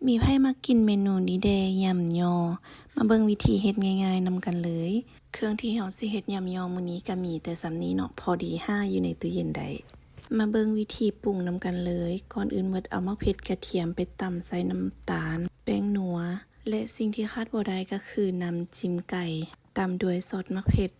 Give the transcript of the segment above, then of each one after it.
มีไผมากินเมนูนี้แดยำยอมาเบิ่งวิธีเฮ็ดง่ายๆนำกันเลยเครื่องที่เฮาสิเฮ็ดยำยอมื้อนี้ก็มีแต่สำนี้เนาะพอดี5อยู่ในตู้เย็นได้มาเบิ่งวิธีปรุงนำกันเลยก่อนอื่นหมดเอามะเขือกระเทียมไปตำใส่น้ำตาลแป้งนัวและสิ่งที่ขาดบ่ได้ก็คือน้ำจิ้มไก่ตามด้วยซอสมะเขือ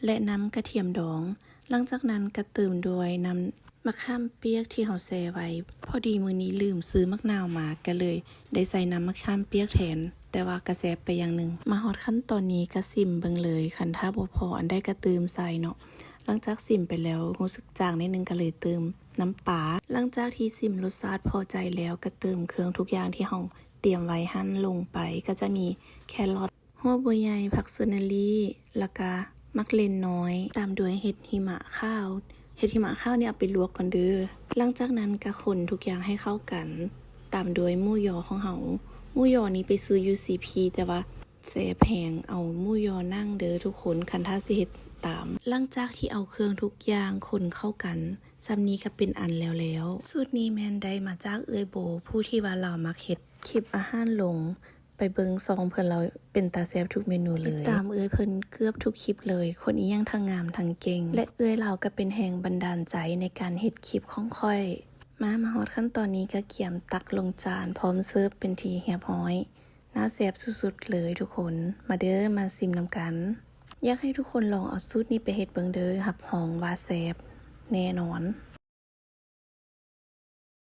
และน้ำกระเทียมดองหลังจากนั้นก็เติมด้วยน้ำมะขามเปียกที่เราแช่ไว้พอดีมื้อนี้ลืมซื้อมะนาวมาก็เลยได้ใส่น้ำมะขามเปียกแทนแต่ว่ากระแสไปอย่างหนึ่งมาฮอดขั้นตอนนี้ก็ซิมเบิ่งเลยคันถ้าบ่พออันใดก็เติมใส่เนาะหลังจากซิมไปแล้วรู้สึกจางนิดนึงก็เลยเติมน้ำปลาหลังจากที่ซิมรสชาติพอใจแล้วก็เติมเครื่องทุกอย่างที่เราเตรียมไว้หั่นลงไปก็จะมีแครอทหัวบัวใหญ่ผักสะเนลี่แล้วก็มักเล่นน้อยตามด้วยเห็ดหิมะข้าวเห็ดหิมะข้าวเนี่ยเอาไปลวกก่อนเด้อหลังจากนั้นก็คนทุกอย่างให้เข้ากันตามด้วยหมูยอของเฮาหมูยอนี้ไปซื้อ UCP แต่ว่าแซ่บแพงเอาหมูยอนั่งเด้อทุกคนคันถ้าสิเฮ็ดตามหลังจากที่เอาเครื่องทุกอย่างคนเข้ากันซ้ำนี้ก็เป็นอันแล้วสูตรนี้แม่นได้มาจากเอื้อยโบผู้ที่ว่าเรามักเฮ็ดคลิปอาหารลงไปเบิงซองเพิ่นเราเป็นตาแซ่บทุกเมนูเลยตามเอื้อยเพิ่นเกือบทุกคลิปเลยคนนี้ยังทั้งงามทั้งเก่งและเอื้อยเราก็เป็นแรงบันดาลใจในการเฮ็ดคลิปของค่อยมาฮอดขั้นตอนนี้ก็เกี่ยมตักลงจานพร้อมเสิร์ฟเป็นทีเรียบร้อยน่าแซ่บสุดๆเลยทุกคนมาเด้อมาซิมนำกันอยากให้ทุกคนลองเอาสูตรนี้ไปเฮ็ดเบิ่งเด้อรับรองว่าแซ่บแน่นอน